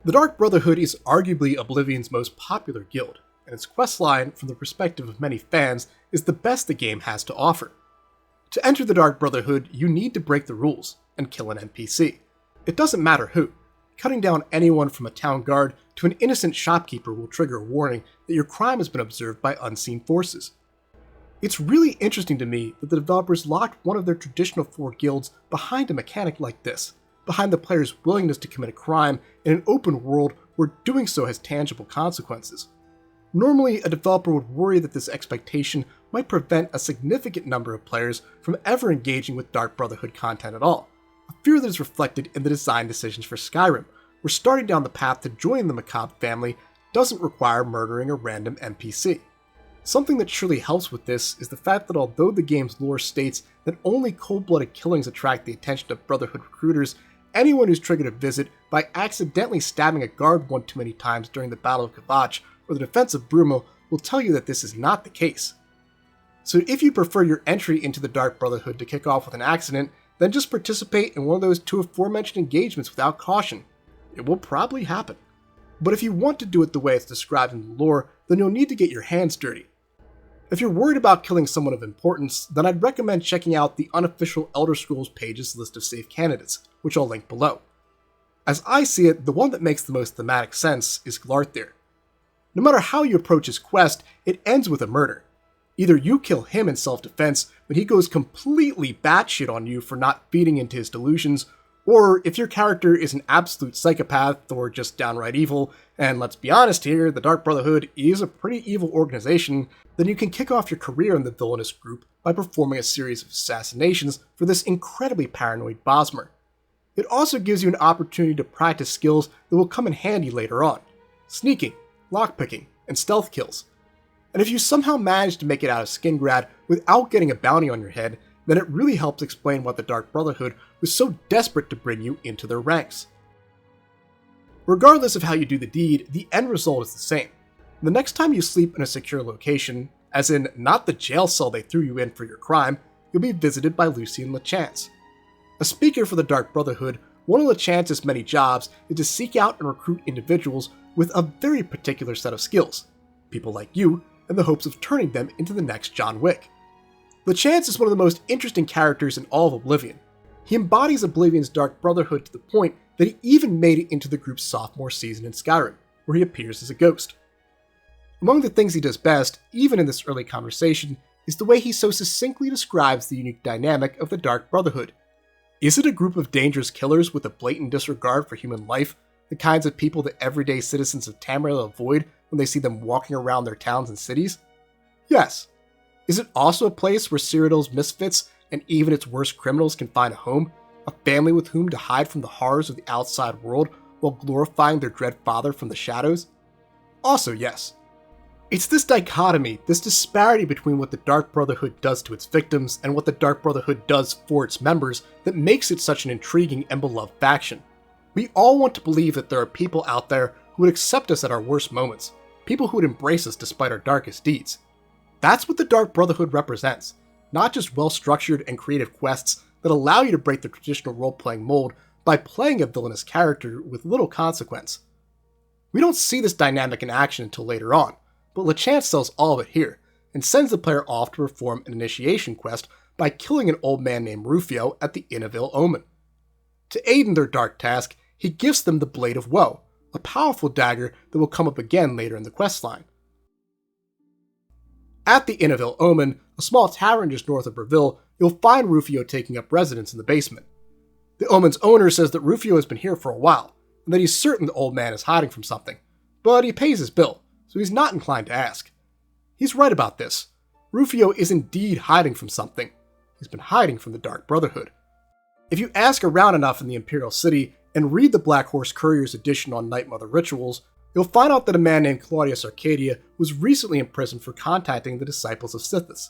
The Dark Brotherhood is arguably Oblivion's most popular guild, and its questline, from the perspective of many fans, is the best the game has to offer. To enter the Dark Brotherhood, you need to break the rules and kill an NPC. It doesn't matter who. Cutting down anyone from a town guard to an innocent shopkeeper will trigger a warning that your crime has been observed by unseen forces. It's really interesting to me that the developers locked one of their traditional 4 guilds behind a mechanic like this, behind the player's willingness to commit a crime in an open world where doing so has tangible consequences. Normally, a developer would worry that this expectation might prevent a significant number of players from ever engaging with Dark Brotherhood content at all, a fear that is reflected in the design decisions for Skyrim, where starting down the path to join the Macabre family doesn't require murdering a random NPC. Something that surely helps with this is the fact that although the game's lore states that only cold-blooded killings attract the attention of Brotherhood recruiters, anyone who's triggered a visit by accidentally stabbing a guard one too many times during the Battle of Kvatch or the defense of Brumo will tell you that this is not the case. So if you prefer your entry into the Dark Brotherhood to kick off with an accident, then just participate in one of those 2 aforementioned engagements without caution. It will probably happen. But if you want to do it the way it's described in the lore, then you'll need to get your hands dirty. If you're worried about killing someone of importance, then I'd recommend checking out the unofficial Elder Scrolls page's list of safe candidates, which I'll link below. As I see it, the one that makes the most thematic sense is Glarthir. No matter how you approach his quest, it ends with a murder. Either you kill him in self-defense when he goes completely batshit on you for not feeding into his delusions, or if your character is an absolute psychopath or just downright evil, and let's be honest here, the Dark Brotherhood is a pretty evil organization, then you can kick off your career in the villainous group by performing a series of assassinations for this incredibly paranoid Bosmer. It also gives you an opportunity to practice skills that will come in handy later on: sneaking, lockpicking, and stealth kills. And if you somehow manage to make it out of Skingrad without getting a bounty on your head, then it really helps explain why the Dark Brotherhood was so desperate to bring you into their ranks. Regardless of how you do the deed, the end result is the same. The next time you sleep in a secure location, as in not the jail cell they threw you in for your crime, you'll be visited by Lucien Lachance. A speaker for the Dark Brotherhood, one of Lachance's many jobs is to seek out and recruit individuals with a very particular set of skills, people like you, in the hopes of turning them into the next John Wick. Lachance is one of the most interesting characters in all of Oblivion. He embodies Oblivion's Dark Brotherhood to the point that he even made it into the group's sophomore season in Skyrim, where he appears as a ghost. Among the things he does best, even in this early conversation, is the way he so succinctly describes the unique dynamic of the Dark Brotherhood. Is it a group of dangerous killers with a blatant disregard for human life, the kinds of people that everyday citizens of Tamriel avoid when they see them walking around their towns and cities? Yes. Is it also a place where Cyrodiil's misfits and even its worst criminals can find a home, a family with whom to hide from the horrors of the outside world while glorifying their dread father from the shadows? Also yes. It's this dichotomy, this disparity between what the Dark Brotherhood does to its victims and what the Dark Brotherhood does for its members that makes it such an intriguing and beloved faction. We all want to believe that there are people out there who would accept us at our worst moments, people who would embrace us despite our darkest deeds. That's what the Dark Brotherhood represents, not just well-structured and creative quests that allow you to break the traditional role-playing mold by playing a villainous character with little consequence. We don't see this dynamic in action until later on, but Lachance sells all of it here, and sends the player off to perform an initiation quest by killing an old man named Rufio at the Inn of Ill Omen. To aid in their dark task, he gives them the Blade of Woe, a powerful dagger that will come up again later in the questline. At the Inn of Ill Omen, a small tavern just north of Breville, you'll find Rufio taking up residence in the basement. The Omen's owner says that Rufio has been here for a while, and that he's certain the old man is hiding from something, but he pays his bill, so he's not inclined to ask. He's right about this. Rufio is indeed hiding from something. He's been hiding from the Dark Brotherhood. If you ask around enough in the Imperial City and read the Black Horse Courier's edition on Night Mother rituals, you'll find out that a man named Claudius Arcadia was recently imprisoned for contacting the disciples of Sithis.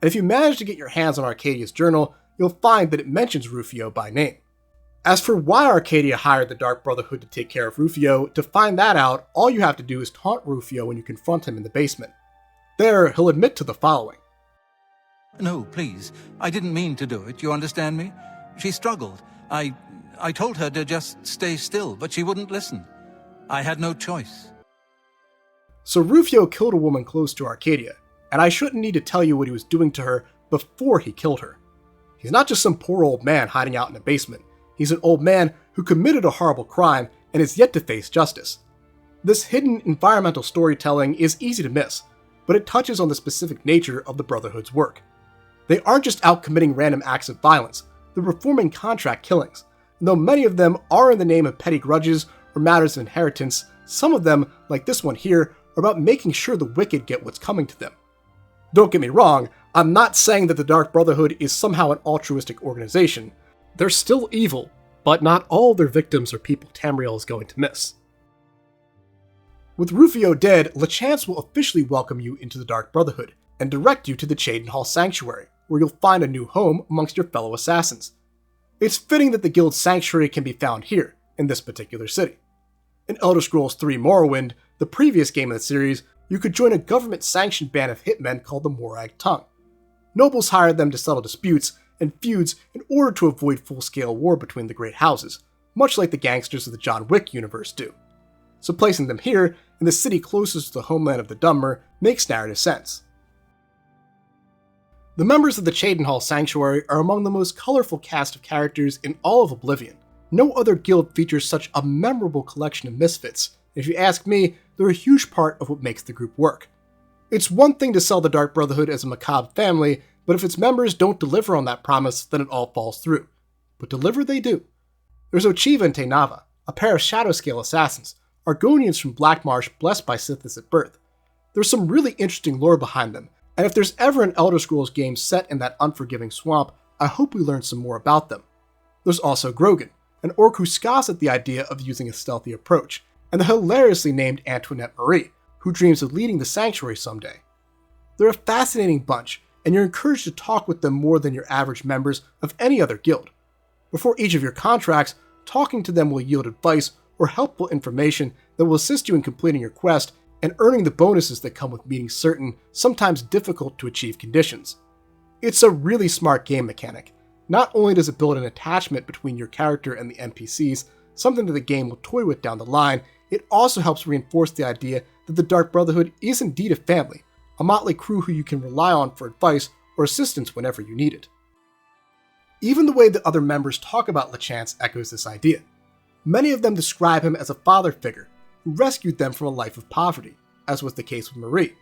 And if you manage to get your hands on Arcadia's journal, you'll find that it mentions Rufio by name. As for why Arcadia hired the Dark Brotherhood to take care of Rufio, to find that out, all you have to do is taunt Rufio when you confront him in the basement. There, he'll admit to the following. No, please. I didn't mean to do it, you understand me? She struggled. I told her to just stay still, but she wouldn't listen. I had no choice. So Rufio killed a woman close to Arcadia, and I shouldn't need to tell you what he was doing to her before he killed her. He's not just some poor old man hiding out in a basement. He's an old man who committed a horrible crime and is yet to face justice. This hidden environmental storytelling is easy to miss, but it touches on the specific nature of the Brotherhood's work. They aren't just out committing random acts of violence, they're performing contract killings, and though many of them are in the name of petty grudges or matters of inheritance, some of them, like this one here, are about making sure the wicked get what's coming to them. Don't get me wrong, I'm not saying that the Dark Brotherhood is somehow an altruistic organization. They're still evil, but not all their victims are people Tamriel is going to miss. With Rufio dead, LeChance will officially welcome you into the Dark Brotherhood and direct you to the Cheydinhal Sanctuary, where you'll find a new home amongst your fellow assassins. It's fitting that the guild's sanctuary can be found here, in this particular city. In Elder Scrolls III Morrowind, the previous game in the series, you could join a government-sanctioned band of hitmen called the Morag Tongue. Nobles hired them to settle disputes and feuds in order to avoid full-scale war between the great houses, much like the gangsters of the John Wick universe do. So placing them here, in the city closest to the homeland of the Dunmer, makes narrative sense. The members of the Cheydinhal Sanctuary are among the most colorful cast of characters in all of Oblivion. No other guild features such a memorable collection of misfits. If you ask me, they're a huge part of what makes the group work. It's one thing to sell the Dark Brotherhood as a macabre family, but if its members don't deliver on that promise, then it all falls through. But deliver they do. There's Ochiva and Tainava, a pair of Shadowscale assassins, Argonians from Blackmarsh blessed by Sithis at birth. There's some really interesting lore behind them, and if there's ever an Elder Scrolls game set in that unforgiving swamp, I hope we learn some more about them. There's also Grogan, an orc who scoffs at the idea of using a stealthy approach, and the hilariously named Antoinette Marie, who dreams of leading the sanctuary someday. They're a fascinating bunch, and you're encouraged to talk with them more than your average members of any other guild. Before each of your contracts, talking to them will yield advice or helpful information that will assist you in completing your quest and earning the bonuses that come with meeting certain, sometimes difficult to achieve conditions. It's a really smart game mechanic. Not only does it build an attachment between your character and the NPCs, something that the game will toy with down the line, it also helps reinforce the idea that the Dark Brotherhood is indeed a family, a motley crew who you can rely on for advice or assistance whenever you need it. Even the way that other members talk about LeChance echoes this idea. Many of them describe him as a father figure who rescued them from a life of poverty, as was the case with Marie,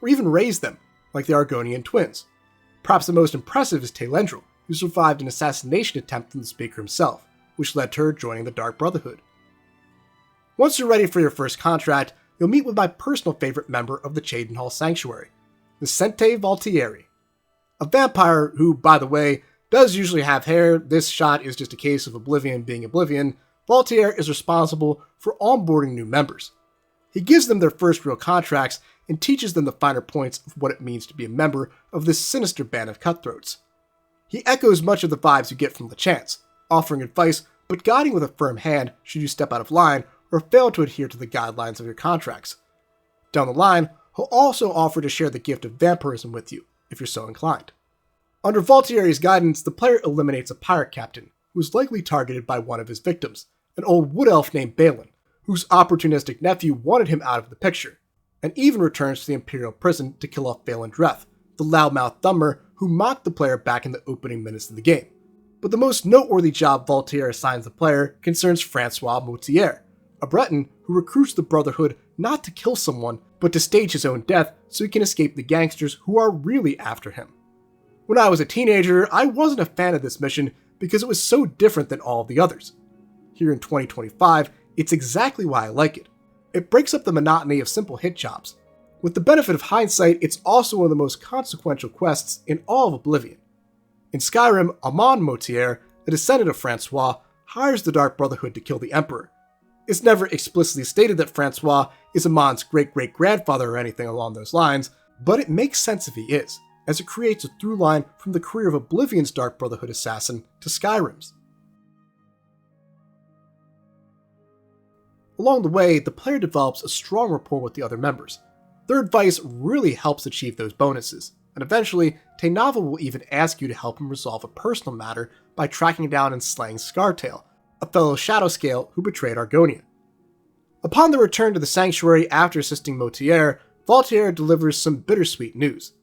or even raised them, like the Argonian twins. Perhaps the most impressive is Taelendril, who survived an assassination attempt from the Speaker himself, which led to her joining the Dark Brotherhood. Once you're ready for your first contract, you'll meet with my personal favorite member of the Cheydinhal Sanctuary, Vicente Valtieri. A vampire who, by the way, does usually have hair. This shot is just a case of Oblivion being Oblivion. Valtieri is responsible for onboarding new members. He gives them their first real contracts and teaches them the finer points of what it means to be a member of this sinister band of cutthroats. He echoes much of the vibes you get from LeChance, offering advice but guiding with a firm hand should you step out of line or fail to adhere to the guidelines of your contracts. Down the line, he'll also offer to share the gift of vampirism with you, if you're so inclined. Under Valtieri's guidance, the player eliminates a pirate captain, who is likely targeted by one of his victims, an old wood elf named Balin, whose opportunistic nephew wanted him out of the picture, and even returns to the Imperial prison to kill off Balin Dreth, the loudmouth Thumber who mocked the player back in the opening minutes of the game. But the most noteworthy job Valtieri assigns the player concerns Francois Moutier, a Breton who recruits the Brotherhood not to kill someone, but to stage his own death so he can escape the gangsters who are really after him. When I was a teenager, I wasn't a fan of this mission because it was so different than all of the others. Here in 2025, it's exactly why I like it. It breaks up the monotony of simple hit jobs. With the benefit of hindsight, it's also one of the most consequential quests in all of Oblivion. In Skyrim, Amon Moutier, a descendant of Francois, hires the Dark Brotherhood to kill the Emperor. It's never explicitly stated that Francois is Amon's great-great-grandfather or anything along those lines, but it makes sense if he is, as it creates a through line from the career of Oblivion's Dark Brotherhood assassin to Skyrim's. Along the way, the player develops a strong rapport with the other members. Their advice really helps achieve those bonuses, and eventually, Tainava will even ask you to help him resolve a personal matter by tracking down and slaying Scartail, a fellow Shadowscale who betrayed Argonia. Upon the return to the Sanctuary after assisting Motier, Voltaire delivers some bittersweet news.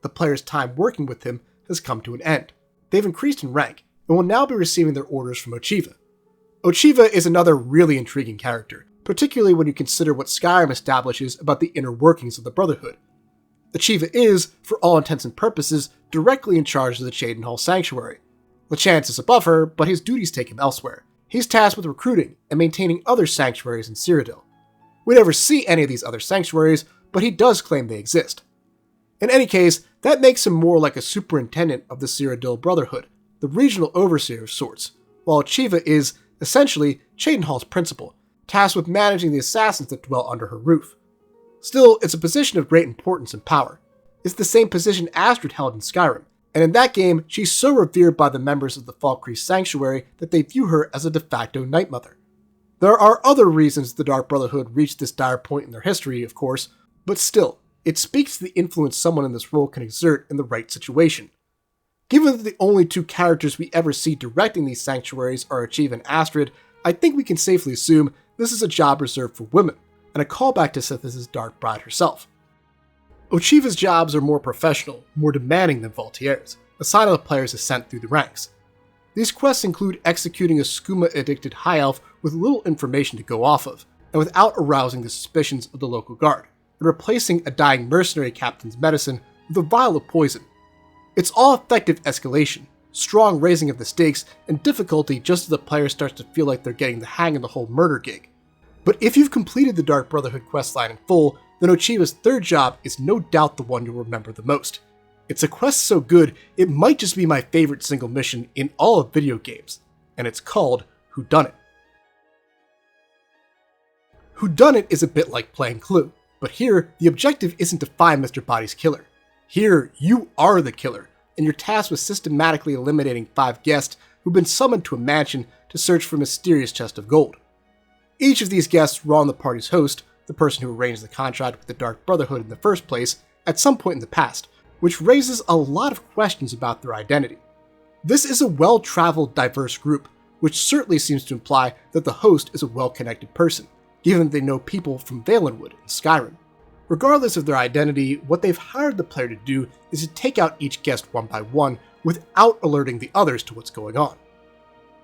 The player's time working with him has come to an end. They've increased in rank, and will now be receiving their orders from Ochiva. Ochiva is another really intriguing character, particularly when you consider what Skyrim establishes about the inner workings of the Brotherhood. Ochiva is, for all intents and purposes, directly in charge of the Cheydinhal Sanctuary. Lachance is above her, but his duties take him elsewhere. He's tasked with recruiting and maintaining other sanctuaries in Cyrodiil. We never see any of these other sanctuaries, but he does claim they exist. In any case, that makes him more like a superintendent of the Cyrodiil Brotherhood, the regional overseer of sorts, while Ochiva is, essentially, Cheydinhal's principal, tasked with managing the assassins that dwell under her roof. Still, it's a position of great importance and power. It's the same position Astrid held in Skyrim, and in that game, she's so revered by the members of the Falkreath Sanctuary that they view her as a de facto Night Mother. There are other reasons the Dark Brotherhood reached this dire point in their history, of course, but still, it speaks to the influence someone in this role can exert in the right situation. Given that the only two characters we ever see directing these sanctuaries are Ochiva and Astrid, I think we can safely assume this is a job reserved for women, and a callback to Sithis' Dark Bride herself. Ochiva's jobs are more professional, more demanding than Voltaire's, a sign of the player's ascent through the ranks. These quests include executing a skooma-addicted high elf with little information to go off of, and without arousing the suspicions of the local guard, and replacing a dying mercenary captain's medicine with a vial of poison. It's all effective escalation, strong raising of the stakes, and difficulty just as the player starts to feel like they're getting the hang of the whole murder gig. But if you've completed the Dark Brotherhood questline in full, then Ochiva's third job is no doubt the one you'll remember the most. It's a quest so good, it might just be my favorite single mission in all of video games, and it's called Whodunit. Whodunit is a bit like playing Clue, but here, the objective isn't to find Mr. Body's killer. Here, you are the killer, and you're tasked with systematically eliminating 5 guests who've been summoned to a mansion to search for a mysterious chest of gold. Each of these guests wronged the party's host, the person who arranged the contract with the Dark Brotherhood in the first place, at some point in the past, which raises a lot of questions about their identity. This is a well-traveled, diverse group, which certainly seems to imply that the host is a well-connected person, given that they know people from Valenwood and Skyrim. Regardless of their identity, what they've hired the player to do is to take out each guest one by one without alerting the others to what's going on.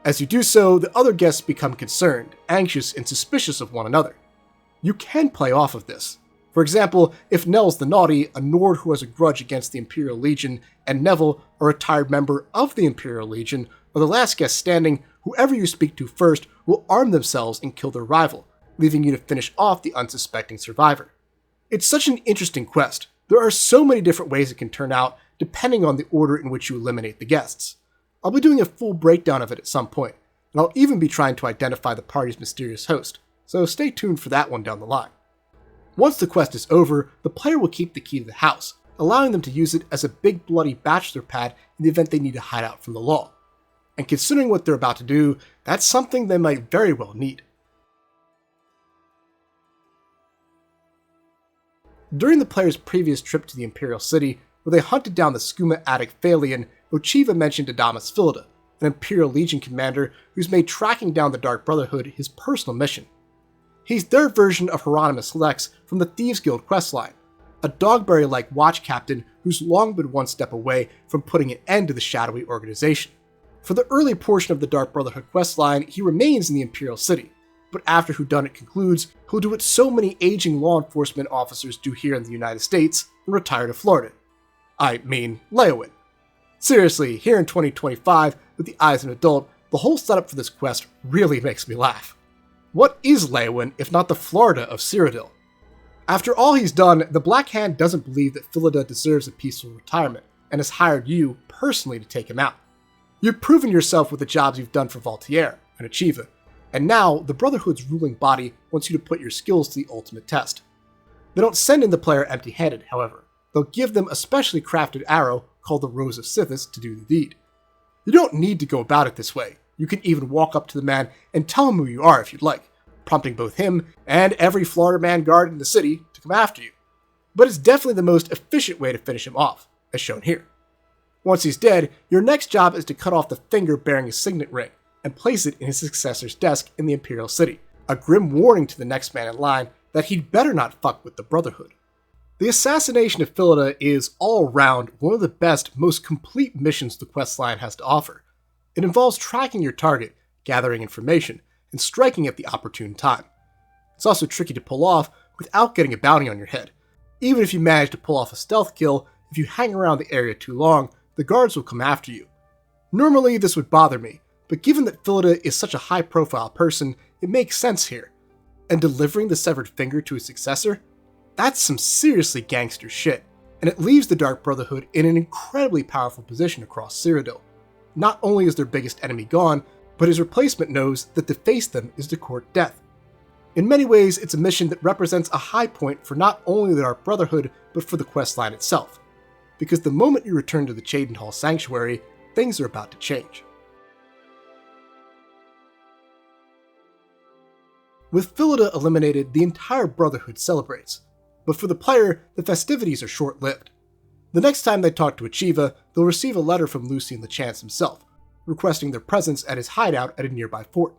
As you do so, the other guests become concerned, anxious, and suspicious of one another. You can play off of this. For example, if Nell's the Naughty, a Nord who has a grudge against the Imperial Legion, and Neville, a retired member of the Imperial Legion, are the last guest standing, whoever you speak to first will arm themselves and kill their rival, leaving you to finish off the unsuspecting survivor. It's such an interesting quest. There are so many different ways it can turn out, depending on the order in which you eliminate the guests. I'll be doing a full breakdown of it at some point, and I'll even be trying to identify the party's mysterious host, so stay tuned for that one down the line. Once the quest is over, the player will keep the key to the house, allowing them to use it as a big bloody bachelor pad in the event they need to hide out from the law. And considering what they're about to do, that's something they might very well need. During the player's previous trip to the Imperial City, where they hunted down the skooma addict Phalian, Ochiva mentioned Adamus Phillida, an Imperial Legion commander who's made tracking down the Dark Brotherhood his personal mission. He's their version of Hieronymus Lex from the Thieves Guild questline, a Dogberry-like watch captain who's long been one step away from putting an end to the shadowy organization. For the early portion of the Dark Brotherhood questline, he remains in the Imperial City, but after Whodunit concludes, he'll do what so many aging law enforcement officers do here in the United States and retire to Florida. I mean, Leowin. Seriously, here in 2025, with the eyes of an adult, the whole setup for this quest really makes me laugh. What is Leowin if not the Florida of Cyrodiil? After all he's done, the Black Hand doesn't believe that Phillida deserves a peaceful retirement, and has hired you personally to take him out. You've proven yourself with the jobs you've done for Voltaire and Ochiva, and now the Brotherhood's ruling body wants you to put your skills to the ultimate test. They don't send in the player empty-handed, however. They'll give them a specially crafted arrow called the Rose of Sithis to do the deed. You don't need to go about it this way. You can even walk up to the man and tell him who you are if you'd like, prompting both him and every Florida man guard in the city to come after you. But it's definitely the most efficient way to finish him off, as shown here. Once he's dead, your next job is to cut off the finger bearing his signet ring, and place it in his successor's desk in the Imperial City, a grim warning to the next man in line that he'd better not fuck with the Brotherhood. The assassination of Phillida is, all around, one of the best, most complete missions the questline has to offer. It involves tracking your target, gathering information, and striking at the opportune time. It's also tricky to pull off without getting a bounty on your head. Even if you manage to pull off a stealth kill, if you hang around the area too long, the guards will come after you. Normally this would bother me, but given that Phillida is such a high-profile person, it makes sense here. And delivering the severed finger to his successor? That's some seriously gangster shit, and it leaves the Dark Brotherhood in an incredibly powerful position across Cyrodiil. Not only is their biggest enemy gone, but his replacement knows that to face them is to court death. In many ways, it's a mission that represents a high point for not only the Dark Brotherhood, but for the questline itself. Because the moment you return to the Cheydinhal Sanctuary, things are about to change. With Phillida eliminated, the entire Brotherhood celebrates. But for the player, the festivities are short-lived. The next time they talk to Achieva, they'll receive a letter from Lucien Lachance himself, requesting their presence at his hideout at a nearby fort.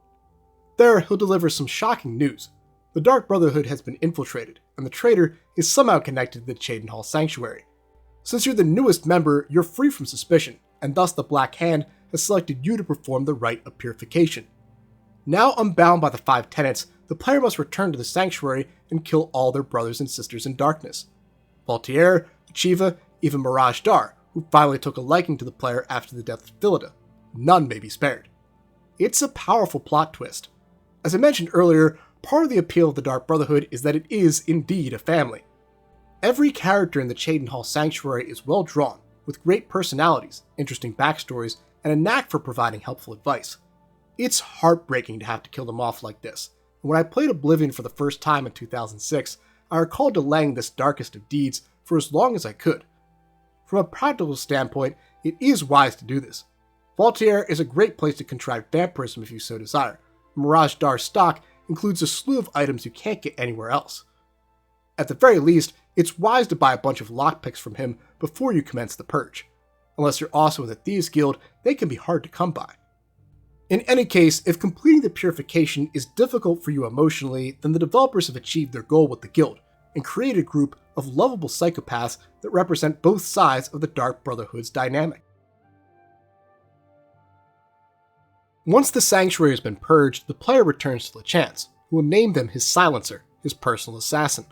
There, he'll deliver some shocking news. The Dark Brotherhood has been infiltrated, and the traitor is somehow connected to the Cheydinhal Sanctuary. Since you're the newest member, you're free from suspicion, and thus the Black Hand has selected you to perform the rite of purification. Now unbound by the 5 tenets, the player must return to the Sanctuary and kill all their brothers and sisters in darkness. Valtier, Achieva, even Mirage Dar, who finally took a liking to the player after the death of Phillida. None may be spared. It's a powerful plot twist. As I mentioned earlier, part of the appeal of the Dark Brotherhood is that it is indeed a family. Every character in the Cheydinhal Sanctuary is well drawn, with great personalities, interesting backstories, and a knack for providing helpful advice. It's heartbreaking to have to kill them off like this, and when I played Oblivion for the first time in 2006, I recalled delaying this darkest of deeds for as long as I could. From a practical standpoint, it is wise to do this. Valtier is a great place to contrive vampirism if you so desire. Mirage Dar's stock includes a slew of items you can't get anywhere else. At the very least, it's wise to buy a bunch of lockpicks from him before you commence the purge. Unless you're also in the Thieves Guild, they can be hard to come by. In any case, if completing the purification is difficult for you emotionally, then the developers have achieved their goal with the guild, and created a group of lovable psychopaths that represent both sides of the Dark Brotherhood's dynamic. Once the Sanctuary has been purged, the player returns to Lachance, who will name them his Silencer, his personal assassin.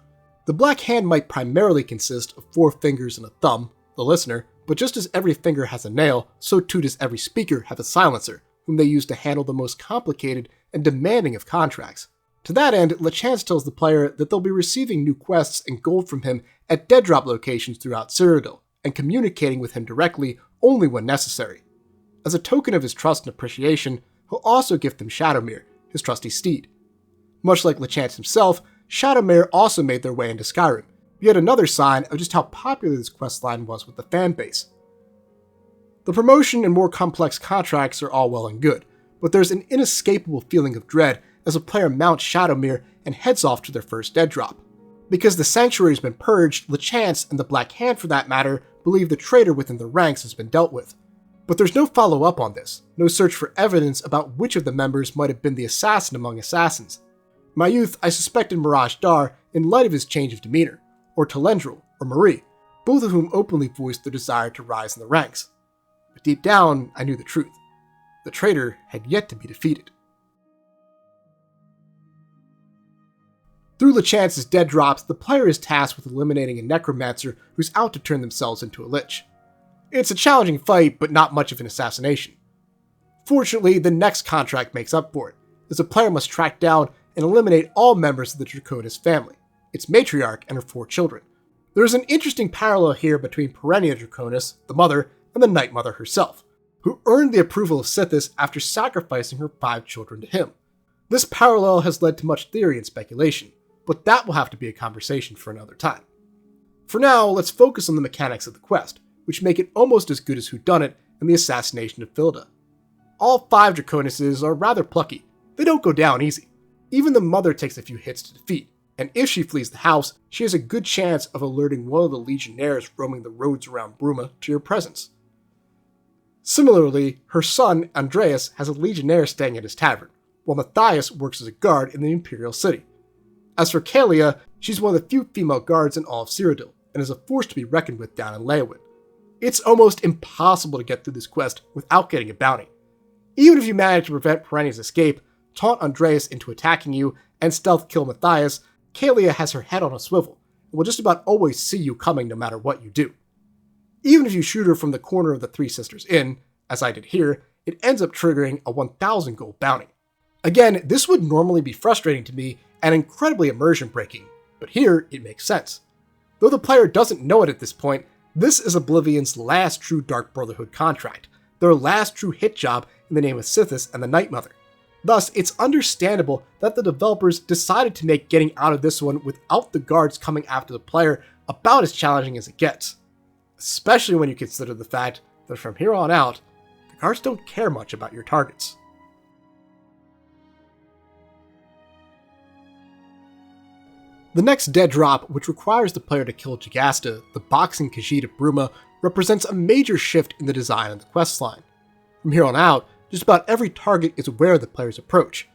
The Black Hand might primarily consist of 4 fingers and a thumb, the listener, but just as every finger has a nail, so too does every speaker have a silencer, whom they use to handle the most complicated and demanding of contracts. To that end, Lachance tells the player that they'll be receiving new quests and gold from him at dead drop locations throughout Cyrodiil, and communicating with him directly only when necessary. As a token of his trust and appreciation, he'll also gift them Shadowmere, his trusty steed. Much like Lachance himself, Shadowmere also made their way into Skyrim, yet another sign of just how popular this questline was with the fanbase. The promotion and more complex contracts are all well and good, but there's an inescapable feeling of dread as a player mounts Shadowmere and heads off to their first dead drop. Because the Sanctuary has been purged, Lachance, and the Black Hand for that matter, believe the traitor within the ranks has been dealt with. But there's no follow-up on this, no search for evidence about which of the members might have been the assassin among assassins. In my youth, I suspected Mirage Dar in light of his change of demeanor, or Telendril, or Marie, both of whom openly voiced their desire to rise in the ranks. But deep down, I knew the truth. The traitor had yet to be defeated. Through Lachance's dead drops, the player is tasked with eliminating a necromancer who's out to turn themselves into a lich. It's a challenging fight, but not much of an assassination. Fortunately, the next contract makes up for it, as the player must track down and eliminate all members of the Draconis family, its matriarch and her 4 children. There is an interesting parallel here between Perennia Draconis, the mother, and the Night Mother herself, who earned the approval of Sithis after sacrificing her 5 children to him. This parallel has led to much theory and speculation, but that will have to be a conversation for another time. For now, let's focus on the mechanics of the quest, which make it almost as good as Whodunit and the assassination of Phillida. All 5 Draconises are rather plucky. They don't go down easy. Even the mother takes a few hits to defeat, and if she flees the house, she has a good chance of alerting one of the legionnaires roaming the roads around Bruma to your presence. Similarly, her son, Andreas, has a legionnaire staying at his tavern, while Matthias works as a guard in the Imperial City. As for Kalia, she's one of the few female guards in all of Cyrodiil, and is a force to be reckoned with down in Leyawiin. It's almost impossible to get through this quest without getting a bounty. Even if you manage to prevent Perennia's escape, taunt Andreas into attacking you, and stealth kill Matthias, Kalia has her head on a swivel, and will just about always see you coming no matter what you do. Even if you shoot her from the corner of the Three Sisters Inn, as I did here, it ends up triggering a 1,000 gold bounty. Again, this would normally be frustrating to me and incredibly immersion breaking, but here it makes sense. Though the player doesn't know it at this point, this is Oblivion's last true Dark Brotherhood contract, their last true hit job in the name of Sithis and the Night Mother. Thus, it's understandable that the developers decided to make getting out of this one without the guards coming after the player about as challenging as it gets. Especially when you consider the fact that from here on out, the guards don't care much about your targets. The next dead drop, which requires the player to kill Jagasta, the boxing Khajiit of Bruma, represents a major shift in the design of the questline. From here on out, just about every target is aware of the player's approach.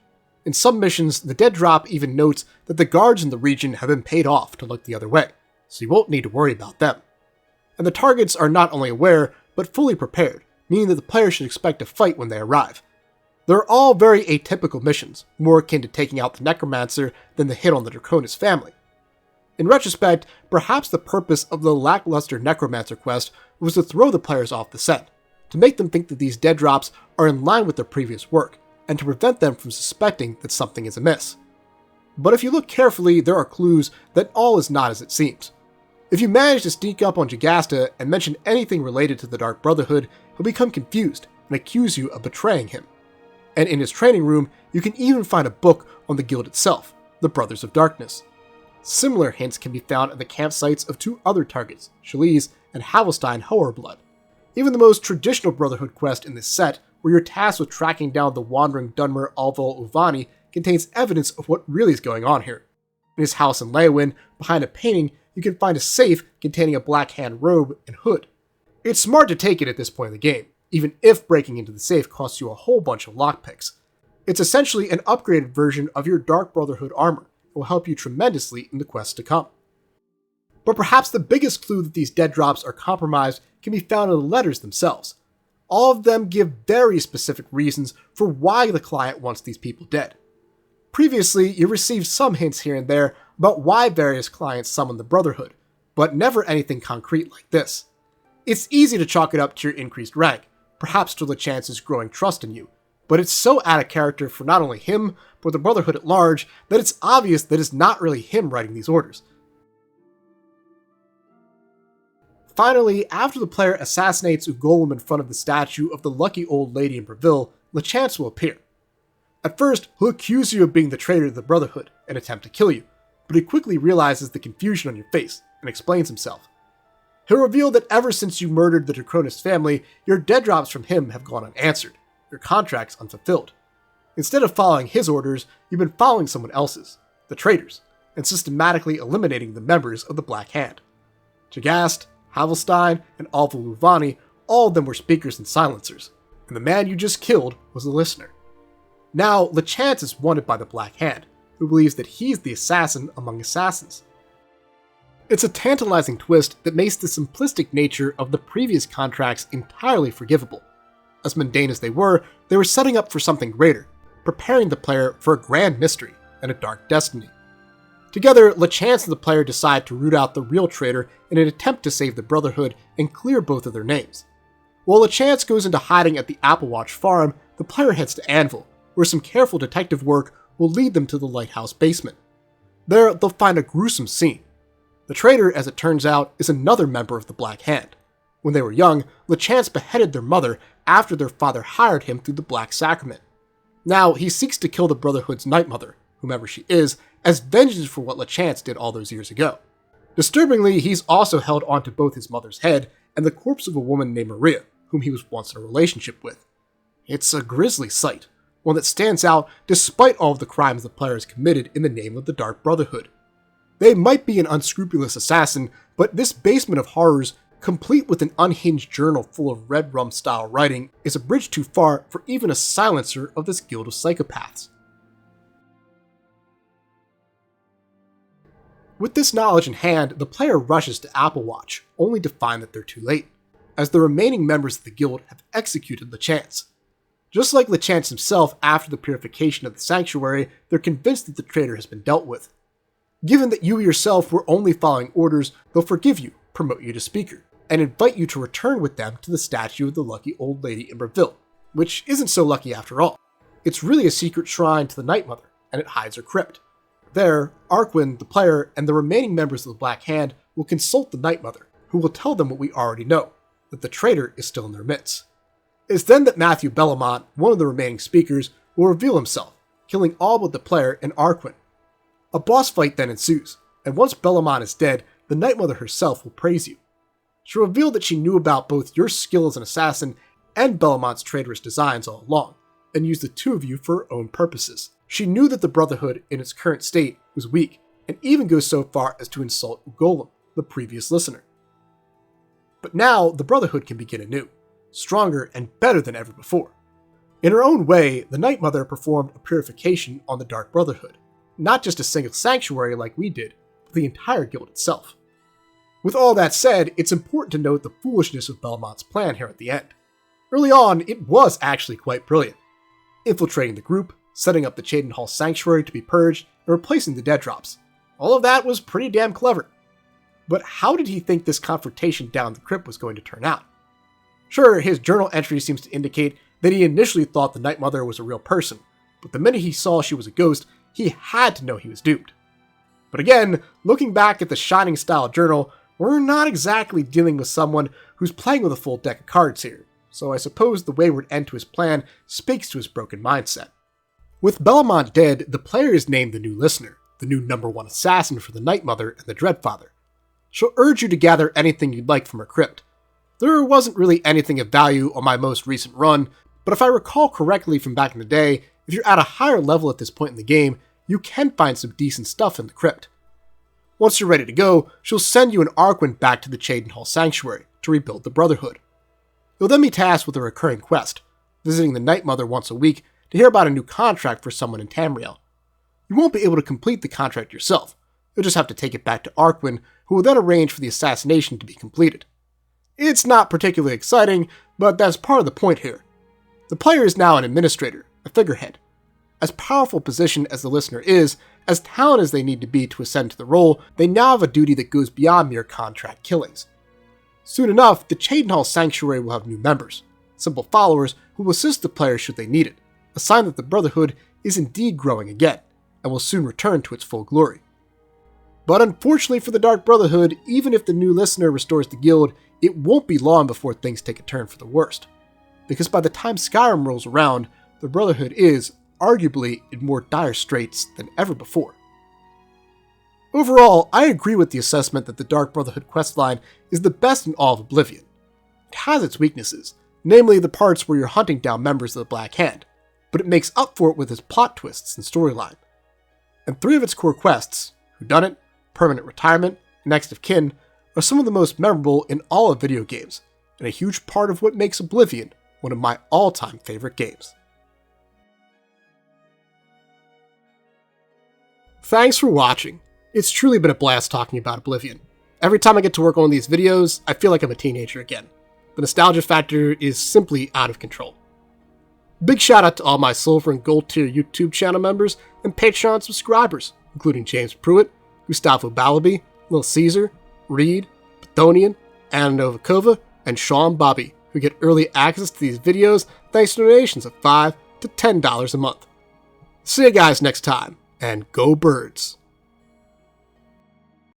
In some missions, the dead drop even notes that the guards in the region have been paid off to look the other way, so you won't need to worry about them. And the targets are not only aware, but fully prepared, meaning that the player should expect a fight when they arrive. They're all very atypical missions, more akin to taking out the Necromancer than the hit on the Draconis family. In retrospect, perhaps the purpose of the lackluster Necromancer quest was to throw the players off the scent, to make them think that these dead drops are in line with their previous work, and to prevent them from suspecting that something is amiss. But if you look carefully, there are clues that all is not as it seems. If you manage to sneak up on Jagasta and mention anything related to the Dark Brotherhood, he'll become confused and accuse you of betraying him. And in his training room, you can even find a book on the guild itself, the Brothers of Darkness. Similar hints can be found at the campsites of two other targets, Shaliz and Havelstein Hoarblood. Even the most traditional Brotherhood quest in this set, where you're tasked with tracking down the wandering Dunmer Alvol Uvani, contains evidence of what really is going on here. In his house in Leyawiin, behind a painting, you can find a safe containing a Black Hand robe and hood. It's smart to take it at this point in the game, even if breaking into the safe costs you a whole bunch of lockpicks. It's essentially an upgraded version of your Dark Brotherhood armor, and will help you tremendously in the quests to come. But perhaps the biggest clue that these dead drops are compromised can be found in the letters themselves. All of them give very specific reasons for why the client wants these people dead. Previously, you received some hints here and there about why various clients summon the Brotherhood, but never anything concrete like this. It's easy to chalk it up to your increased rank, perhaps to LeChance's growing trust in you, but it's so out of character for not only him, but the Brotherhood at large, that it's obvious that it's not really him writing these orders. Finally, after the player assassinates Ugolum in front of the statue of the lucky old lady in Breville, LeChance will appear. At first, he'll accuse you of being the traitor to the Brotherhood and attempt to kill you, but he quickly realizes the confusion on your face and explains himself. He'll reveal that ever since you murdered the Draconis family, your dead drops from him have gone unanswered, your contracts unfulfilled. Instead of following his orders, you've been following someone else's, the traitors, and systematically eliminating the members of the Black Hand. Jagast, Havelstein, and Alvol Uvani, all of them were speakers and silencers, and the man you just killed was a listener. Now, LeChance is wanted by the Black Hand, who believes that he's the assassin among assassins. It's a tantalizing twist that makes the simplistic nature of the previous contracts entirely forgivable. As mundane as they were setting up for something greater, preparing the player for a grand mystery and a dark destiny. Together, LeChance and the player decide to root out the real traitor in an attempt to save the Brotherhood and clear both of their names. While LeChance goes into hiding at the Applewatch farm, the player heads to Anvil, where some careful detective work will lead them to the lighthouse basement. There, they'll find a gruesome scene. The traitor, as it turns out, is another member of the Black Hand. When they were young, LeChance beheaded their mother after their father hired him through the Black Sacrament. Now, he seeks to kill the Brotherhood's Night Mother, whomever she is, as vengeance for what LeChance did all those years ago. Disturbingly, he's also held onto both his mother's head and the corpse of a woman named Maria, whom he was once in a relationship with. It's a grisly sight, one that stands out despite all of the crimes the player has committed in the name of the Dark Brotherhood. They might be an unscrupulous assassin, but this basement of horrors, complete with an unhinged journal full of Red Rum-style writing, is a bridge too far for even a silencer of this guild of psychopaths. With this knowledge in hand, the player rushes to Apple Watch, only to find that they're too late, as the remaining members of the guild have executed LeChance. Just like LeChance himself after the purification of the sanctuary, they're convinced that the traitor has been dealt with. Given that you yourself were only following orders, they'll forgive you, promote you to speaker, and invite you to return with them to the statue of the lucky old lady in Breville, which isn't so lucky after all. It's really a secret shrine to the Night Mother, and it hides her crypt. There, Arquin, the player, and the remaining members of the Black Hand will consult the Night Mother, who will tell them what we already know, that the traitor is still in their midst. It's then that Matthew Bellamont, one of the remaining speakers, will reveal himself, killing all but the player and Arquin. A boss fight then ensues, and once Bellamont is dead, the Night Mother herself will praise you. She'll reveal that she knew about both your skill as an assassin and Bellamont's traitorous designs all along, and used the two of you for her own purposes. She knew that the Brotherhood, in its current state, was weak, and even goes so far as to insult Golem, the previous listener. But now, the Brotherhood can begin anew, stronger and better than ever before. In her own way, the Night Mother performed a purification on the Dark Brotherhood, not just a single sanctuary like we did, but the entire guild itself. With all that said, it's important to note the foolishness of Belmont's plan here at the end. Early on, it was actually quite brilliant. Infiltrating the group, setting up the Cheydinhal sanctuary to be purged, and replacing the dead drops. All of that was pretty damn clever. But how did he think this confrontation down the crypt was going to turn out? Sure, his journal entry seems to indicate that he initially thought the Night Mother was a real person, but the minute he saw she was a ghost, he had to know he was doomed. But again, looking back at the Shining style journal, we're not exactly dealing with someone who's playing with a full deck of cards here, so I suppose the wayward end to his plan speaks to his broken mindset. With Bellamont dead, the player is named the new listener, the new #1 assassin for the Night Mother and the Dreadfather. She'll urge you to gather anything you'd like from her crypt. There wasn't really anything of value on my most recent run, but if I recall correctly from back in the day, if you're at a higher level at this point in the game, you can find some decent stuff in the crypt. Once you're ready to go, she'll send you and Arquin back to the Cheydinhal Sanctuary to rebuild the Brotherhood. You'll then be tasked with a recurring quest, visiting the Night Mother once a week to hear about a new contract for someone in Tamriel. You won't be able to complete the contract yourself. You'll just have to take it back to Arquin, who will then arrange for the assassination to be completed. It's not particularly exciting, but that's part of the point here. The player is now an administrator, a figurehead. As powerful a position as the listener is, as talented as they need to be to ascend to the role, they now have a duty that goes beyond mere contract killings. Soon enough, the Cheydinhal Sanctuary will have new members, simple followers who will assist the player should they need it, a sign that the Brotherhood is indeed growing again, and will soon return to its full glory. But unfortunately for the Dark Brotherhood, even if the new listener restores the guild, it won't be long before things take a turn for the worst. Because by the time Skyrim rolls around, the Brotherhood is, arguably, in more dire straits than ever before. Overall, I agree with the assessment that the Dark Brotherhood questline is the best in all of Oblivion. It has its weaknesses, namely the parts where you're hunting down members of the Black Hand, but it makes up for it with its plot twists and storyline. And 3 of its core quests, Whodunit, Permanent Retirement, and Next of Kin, are some of the most memorable in all of video games, and a huge part of what makes Oblivion one of my all-time favorite games. Thanks for watching. It's truly been a blast talking about Oblivion. Every time I get to work on these videos, I feel like I'm a teenager again. The nostalgia factor is simply out of control. Big shout out to all my Silver and Gold tier YouTube channel members and Patreon subscribers, including James Pruitt, Gustavo Balabi, Lil Caesar, Reed, Bethonian, Anna Novakova, and Sean Bobby, who get early access to these videos thanks to donations of $5 to $10 a month. See you guys next time, and go birds!